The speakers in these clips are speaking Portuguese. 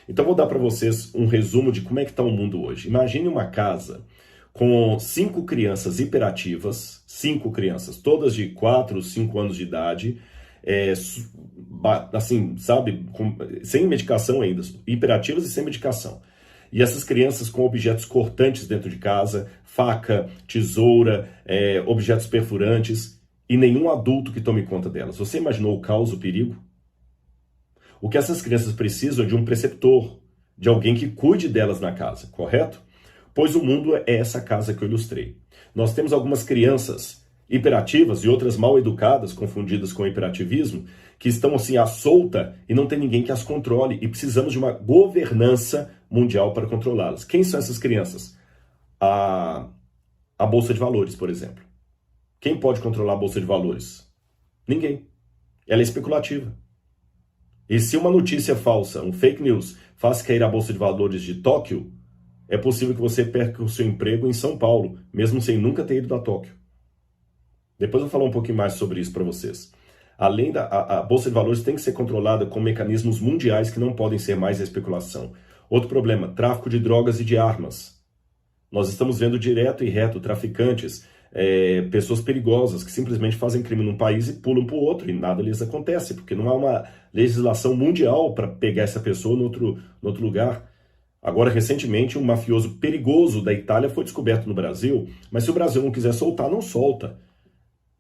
Então vou dar para vocês um resumo de como é que está o mundo hoje. Imagine uma casa com 5 crianças hiperativas, 5 crianças, todas de 4, 5 anos de idade, assim, sabe, sem medicação ainda, hiperativas e sem medicação. E essas crianças com objetos cortantes dentro de casa, faca, tesoura, objetos perfurantes, e nenhum adulto que tome conta delas. Você imaginou o caos, o perigo? O que essas crianças precisam é de um preceptor, de alguém que cuide delas na casa, correto? Pois o mundo é essa casa que eu ilustrei. Nós temos algumas crianças hiperativas e outras mal educadas, confundidas com hiperativismo, que estão assim à solta e não tem ninguém que as controle, e precisamos de uma governança mundial para controlá-las. Quem são essas crianças? A Bolsa de Valores, por exemplo. Quem pode controlar a Bolsa de Valores? Ninguém. Ela é especulativa. E se uma notícia falsa, um fake news, faz cair a Bolsa de Valores de Tóquio, é possível que você perca o seu emprego em São Paulo, mesmo sem nunca ter ido a Tóquio. Depois eu vou falar um pouquinho mais sobre isso para vocês. Além a Bolsa de Valores tem que ser controlada com mecanismos mundiais que não podem ser mais a especulação. Outro problema, tráfico de drogas e de armas. Nós estamos vendo direto e reto traficantes, pessoas perigosas que simplesmente fazem crime num país e pulam para o outro e nada lhes acontece, porque não há uma legislação mundial para pegar essa pessoa no outro lugar. Agora, recentemente, um mafioso perigoso da Itália foi descoberto no Brasil, mas se o Brasil não quiser soltar, não solta.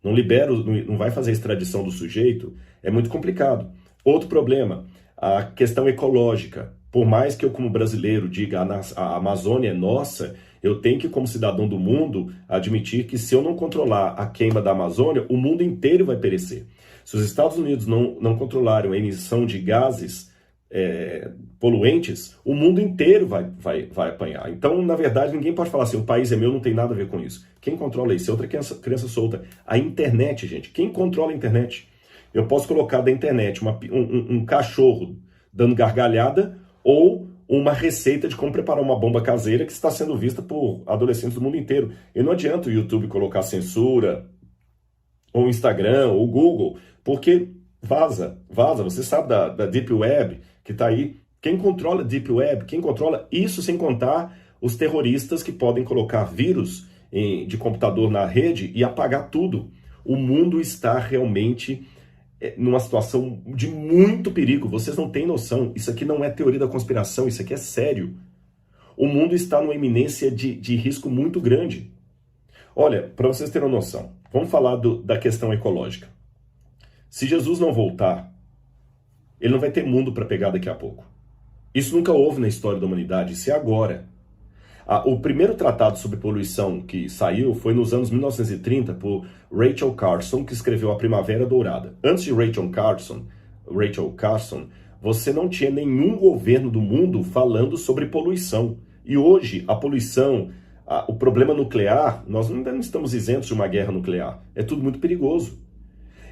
Não libera, não vai fazer a extradição do sujeito, é muito complicado. Outro problema, a questão ecológica. Por mais que eu, como brasileiro, diga a Amazônia é nossa, eu tenho que, como cidadão do mundo, admitir que se eu não controlar a queima da Amazônia, o mundo inteiro vai perecer. Se os Estados Unidos não controlarem a emissão de gases poluentes, o mundo inteiro vai apanhar. Então, na verdade, ninguém pode falar assim, o país é meu, não tem nada a ver com isso. Quem controla isso é outra criança solta. A internet, gente. Quem controla a internet? Eu posso colocar da internet um cachorro dando gargalhada ou uma receita de como preparar uma bomba caseira que está sendo vista por adolescentes do mundo inteiro. E não adianta o YouTube colocar censura, ou o Instagram, ou o Google, porque vaza. Você sabe da Deep Web que está aí. Quem controla a Deep Web? Quem controla isso sem contar os terroristas que podem colocar vírus de computador na rede e apagar tudo. O mundo está realmente numa situação de muito perigo. Vocês não têm noção. Isso aqui não é teoria da conspiração, isso aqui é sério. O mundo está numa iminência de risco muito grande. Olha, para vocês terem uma noção, vamos falar da questão ecológica. Se Jesus não voltar, ele não vai ter mundo para pegar daqui a pouco. Isso nunca houve na história da humanidade, isso é agora. O primeiro tratado sobre poluição que saiu foi nos anos 1930 por Rachel Carson, que escreveu A Primavera Dourada. Antes de Rachel Carson, você não tinha nenhum governo do mundo falando sobre poluição. E hoje, a poluição, o problema nuclear, nós ainda não estamos isentos de uma guerra nuclear. É tudo muito perigoso.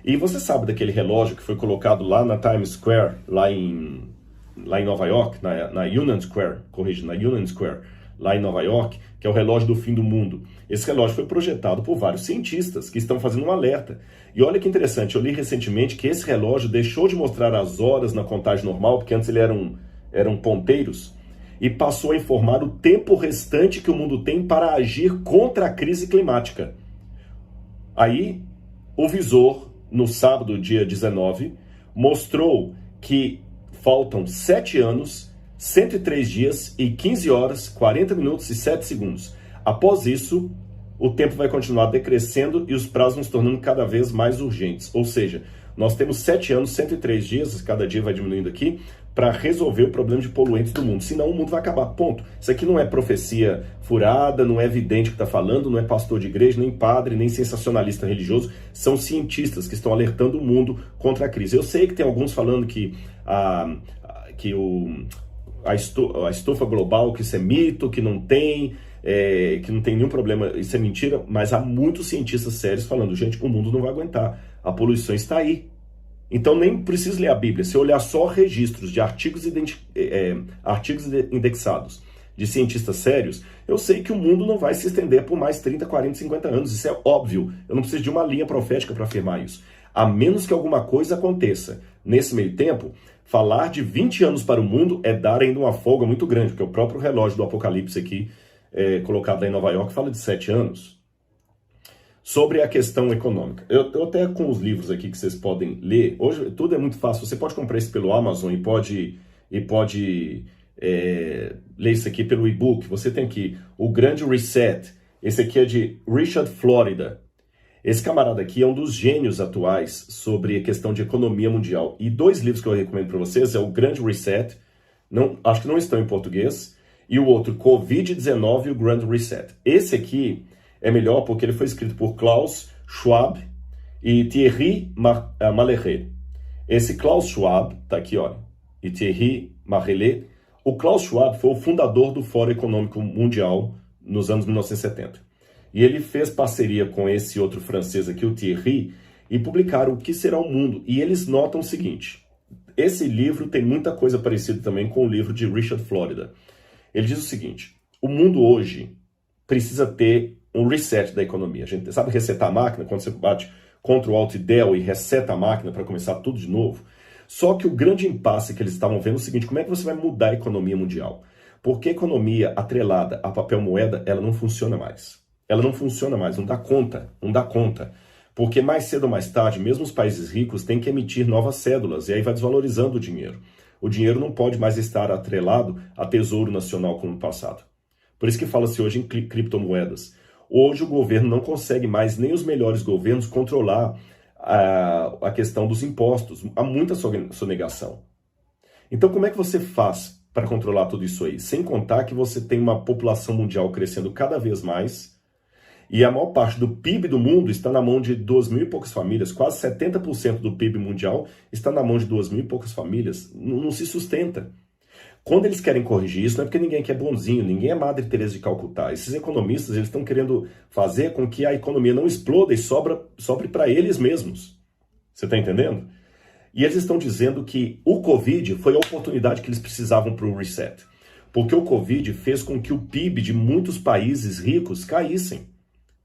E você sabe daquele relógio que foi colocado lá na Times Square, lá em Nova York, na Union Square, na Union Square, lá em Nova York, que é o relógio do fim do mundo. Esse relógio foi projetado por vários cientistas que estão fazendo um alerta. E olha que interessante, eu li recentemente que esse relógio deixou de mostrar as horas na contagem normal, porque antes ele eram ponteiros, e passou a informar o tempo restante que o mundo tem para agir contra a crise climática. Aí, o visor, no sábado, dia 19, mostrou que faltam 7 anos, 103 dias e 15 horas, 40 minutos e 7 segundos. Após isso, o tempo vai continuar decrescendo e os prazos vão se tornando cada vez mais urgentes. Ou seja, nós temos 7 anos, 103 dias, cada dia vai diminuindo aqui, para resolver o problema de poluentes do mundo. Senão o mundo vai acabar, ponto. Isso aqui não é profecia furada, não é vidente que está falando, não é pastor de igreja, nem padre, nem sensacionalista religioso. São cientistas que estão alertando o mundo contra a crise. Eu sei que tem alguns falando que a estufa global, que isso é mito, que não tem nenhum problema, isso é mentira, mas há muitos cientistas sérios falando, gente, o mundo não vai aguentar, a poluição está aí. Então nem precisa ler a Bíblia, se olhar só registros de artigos indexados de cientistas sérios, eu sei que o mundo não vai se estender por mais 30, 40, 50 anos, isso é óbvio, eu não preciso de uma linha profética para afirmar isso. A menos que alguma coisa aconteça nesse meio tempo, Falar de 20 anos para o mundo é dar ainda uma folga muito grande, porque o próprio relógio do Apocalipse aqui, colocado lá em Nova York, fala de 7 anos. Sobre a questão econômica. Eu até com os livros aqui que vocês podem ler, hoje tudo é muito fácil, você pode comprar isso pelo Amazon e pode ler isso aqui pelo e-book. Você tem aqui o Grande Reset, esse aqui é de Richard Florida. Esse camarada aqui é um dos gênios atuais sobre a questão de economia mundial. E 2 livros que eu recomendo para vocês é o Grande Reset, acho que não estão em português, e o outro, Covid-19 e o Grande Reset. Esse aqui é melhor porque ele foi escrito por Klaus Schwab e Thierry Marellet. Esse Klaus Schwab, tá aqui, olha, e Thierry Marellet. O Klaus Schwab foi o fundador do Fórum Econômico Mundial nos anos 1970. E ele fez parceria com esse outro francês aqui, o Thierry, e publicaram O que será o mundo. E eles notam o seguinte, esse livro tem muita coisa parecida também com o livro de Richard Florida. Ele diz o seguinte, o mundo hoje precisa ter um reset da economia. A gente sabe resetar a máquina, quando você bate Ctrl Alt Del e reseta a máquina para começar tudo de novo. Só que o grande impasse que eles estavam vendo é o seguinte, como é que você vai mudar a economia mundial? Porque a economia atrelada a papel moeda, ela não funciona mais. Ela não funciona mais, não dá conta. Porque mais cedo ou mais tarde, mesmo os países ricos têm que emitir novas cédulas, e aí vai desvalorizando o dinheiro. O dinheiro não pode mais estar atrelado a tesouro nacional como no passado. Por isso que fala-se hoje em criptomoedas. Hoje o governo não consegue mais, nem os melhores governos, controlar a questão dos impostos. Há muita sonegação. Então como é que você faz para controlar tudo isso aí? Sem contar que você tem uma população mundial crescendo cada vez mais, e a maior parte do PIB do mundo está na mão de 2.000 e poucas famílias. Quase 70% do PIB mundial está na mão de 2.000 e poucas famílias. Não se sustenta. Quando eles querem corrigir isso, não é porque ninguém quer bonzinho, ninguém é Madre Teresa de Calcutá. Esses economistas eles estão querendo fazer com que a economia não exploda e sobre para eles mesmos. Você está entendendo? E eles estão dizendo que o Covid foi a oportunidade que eles precisavam para o reset. Porque o Covid fez com que o PIB de muitos países ricos caíssem.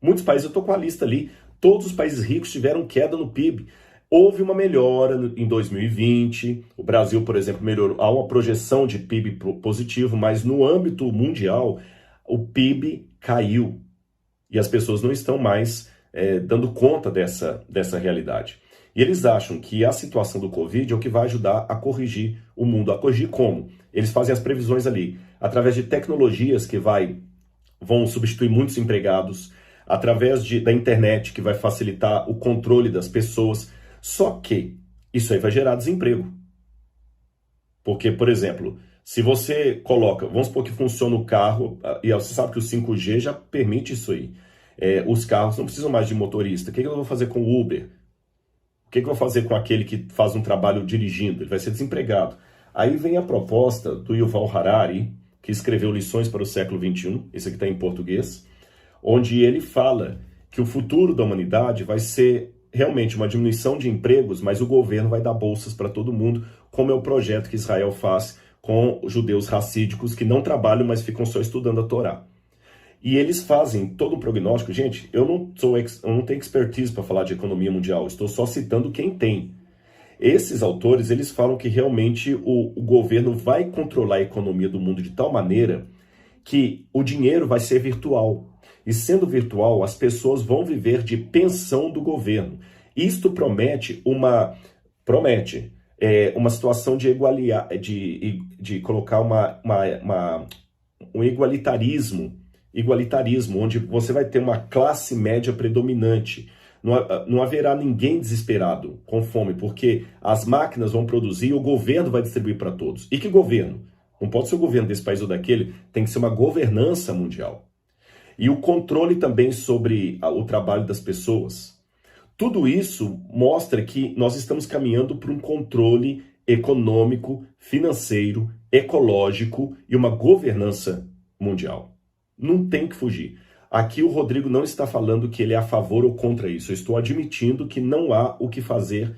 Muitos países, eu estou com a lista ali, todos os países ricos tiveram queda no PIB. Houve uma melhora em 2020, o Brasil, por exemplo, melhorou, há uma projeção de PIB positivo, mas no âmbito mundial, o PIB caiu. E as pessoas não estão mais dando conta dessa realidade. E eles acham que a situação do Covid é o que vai ajudar a corrigir o mundo. A corrigir como? Eles fazem as previsões ali, através de tecnologias que vão substituir muitos empregados, através da internet, que vai facilitar o controle das pessoas. Só que isso aí vai gerar desemprego. Porque, por exemplo, se você coloca, vamos supor que funciona o carro, e você sabe que o 5G já permite isso aí. Os carros não precisam mais de motorista. O que eu vou fazer com o Uber? O que eu vou fazer com aquele que faz um trabalho dirigindo? Ele vai ser desempregado. Aí vem a proposta do Yuval Harari, que escreveu Lições para o Século XXI, esse aqui está em português, onde ele fala que o futuro da humanidade vai ser realmente uma diminuição de empregos, mas o governo vai dar bolsas para todo mundo, como é o projeto que Israel faz com os judeus racídicos que não trabalham, mas ficam só estudando a Torá. E eles fazem todo o prognóstico. Gente, eu não tenho expertise para falar de economia mundial, estou só citando quem tem. Esses autores, eles falam que realmente o governo vai controlar a economia do mundo de tal maneira que o dinheiro vai ser virtual. E sendo virtual, as pessoas vão viver de pensão do governo. Isto promete uma situação de colocar um igualitarismo, onde você vai ter uma classe média predominante. Não haverá ninguém desesperado com fome, porque as máquinas vão produzir e o governo vai distribuir para todos. E que governo? Não pode ser o governo desse país ou daquele, tem que ser uma governança mundial. E o controle também sobre o trabalho das pessoas. Tudo isso mostra que nós estamos caminhando para um controle econômico, financeiro, ecológico e uma governança mundial. Não tem que fugir. Aqui o Rodrigo não está falando que ele é a favor ou contra isso. Eu estou admitindo que não há o que fazer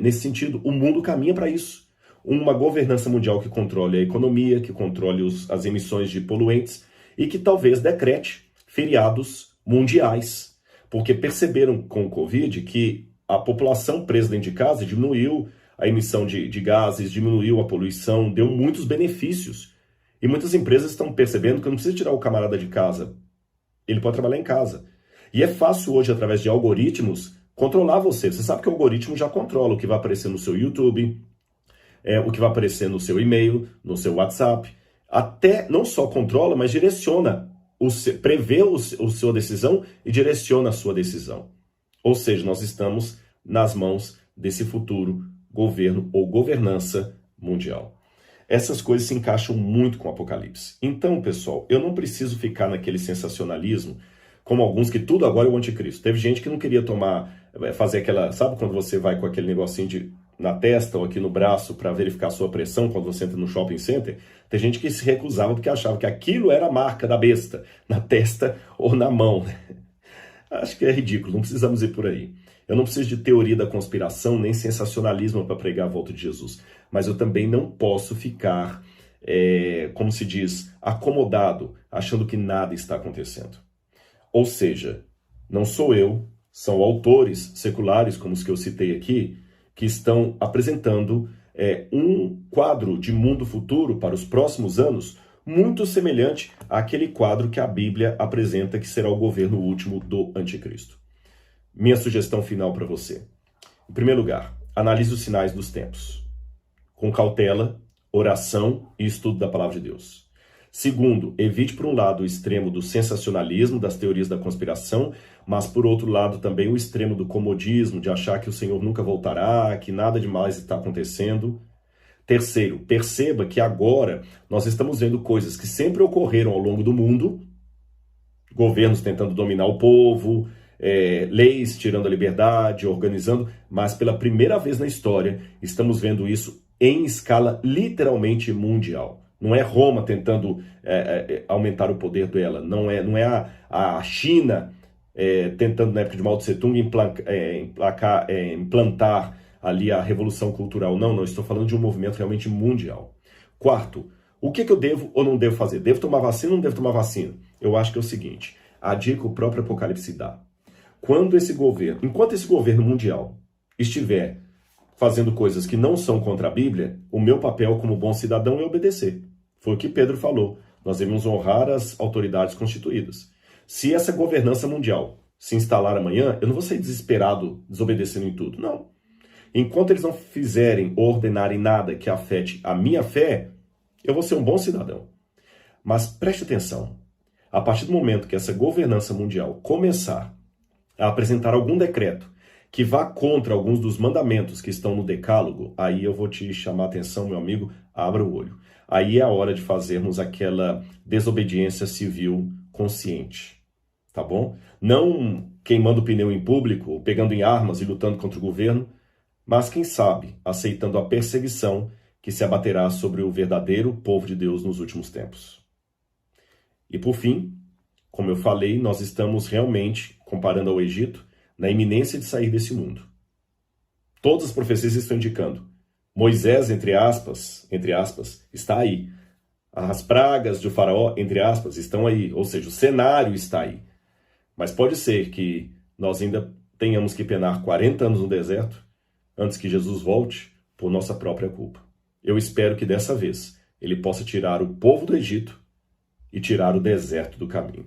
nesse sentido. O mundo caminha para isso. Uma governança mundial que controle a economia, que controle as emissões de poluentes, e que talvez decrete feriados mundiais, porque perceberam com o Covid que a população presa dentro de casa diminuiu, a emissão de gases, diminuiu a poluição, deu muitos benefícios. E muitas empresas estão percebendo que não precisa tirar o camarada de casa. Ele pode trabalhar em casa. E é fácil hoje, através de algoritmos, controlar você. Você sabe que o algoritmo já controla o que vai aparecer no seu YouTube, o que vai aparecer no seu e-mail, no seu WhatsApp. Até não só controla, mas direciona, prevê a sua decisão e direciona a sua decisão. Ou seja, nós estamos nas mãos desse futuro governo ou governança mundial. Essas coisas se encaixam muito com o Apocalipse. Então, pessoal, eu não preciso ficar naquele sensacionalismo, como alguns que tudo agora é o anticristo. Teve gente que não queria fazer aquela, sabe quando você vai com aquele negocinho na testa ou aqui no braço para verificar a sua pressão quando você entra no shopping center? Tem gente que se recusava porque achava que aquilo era a marca da besta, na testa ou na mão. Acho que é ridículo, não precisamos ir por aí. Eu não preciso de teoria da conspiração nem sensacionalismo para pregar a volta de Jesus. Mas eu também não posso ficar, como se diz, acomodado, achando que nada está acontecendo. Ou seja, não sou eu, são autores seculares, como os que eu citei aqui, que estão apresentando um quadro de mundo futuro para os próximos anos muito semelhante àquele quadro que a Bíblia apresenta que será o governo último do anticristo. Minha sugestão final para você. Em primeiro lugar, analise os sinais dos tempos. Com cautela, oração e estudo da palavra de Deus. Segundo, evite por um lado o extremo do sensacionalismo, das teorias da conspiração, mas por outro lado também o extremo do comodismo, de achar que o Senhor nunca voltará, que nada demais está acontecendo. Terceiro, perceba que agora nós estamos vendo coisas que sempre ocorreram ao longo do mundo, governos tentando dominar o povo, leis tirando a liberdade, organizando, mas pela primeira vez na história estamos vendo isso em escala literalmente mundial. Não é Roma tentando aumentar o poder dela, não é a China tentando, na época de Mao Tse Tung, implantar ali a revolução cultural. Não, estou falando de um movimento realmente mundial. Quarto, o que eu devo ou não devo fazer? Devo tomar vacina ou não devo tomar vacina? Eu acho que é o seguinte, a dica que o próprio Apocalipse dá. Enquanto esse governo mundial estiver fazendo coisas que não são contra a Bíblia, o meu papel como bom cidadão é obedecer. Foi o que Pedro falou. Nós devemos honrar as autoridades constituídas. Se essa governança mundial se instalar amanhã, eu não vou ser desesperado, desobedecendo em tudo. Não. Enquanto eles não fizerem ou ordenarem nada que afete a minha fé, eu vou ser um bom cidadão. Mas preste atenção. A partir do momento que essa governança mundial começar a apresentar algum decreto que vá contra alguns dos mandamentos que estão no decálogo, aí eu vou te chamar a atenção, meu amigo, abra o olho. Aí é a hora de fazermos aquela desobediência civil consciente, tá bom? Não queimando pneu em público, pegando em armas e lutando contra o governo, mas quem sabe aceitando a perseguição que se abaterá sobre o verdadeiro povo de Deus nos últimos tempos. E por fim, como eu falei, nós estamos realmente, comparando ao Egito, na iminência de sair desse mundo. Todas as profecias estão indicando. Moisés, entre aspas, está aí. As pragas de Faraó, entre aspas, estão aí. Ou seja, o cenário está aí. Mas pode ser que nós ainda tenhamos que penar 40 anos no deserto antes que Jesus volte por nossa própria culpa. Eu espero que dessa vez ele possa tirar o povo do Egito e tirar o deserto do caminho.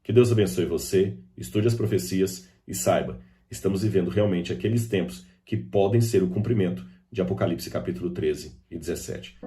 Que Deus abençoe você, estude as profecias e saiba, estamos vivendo realmente aqueles tempos que podem ser o cumprimento de Apocalipse capítulo 13 e 17.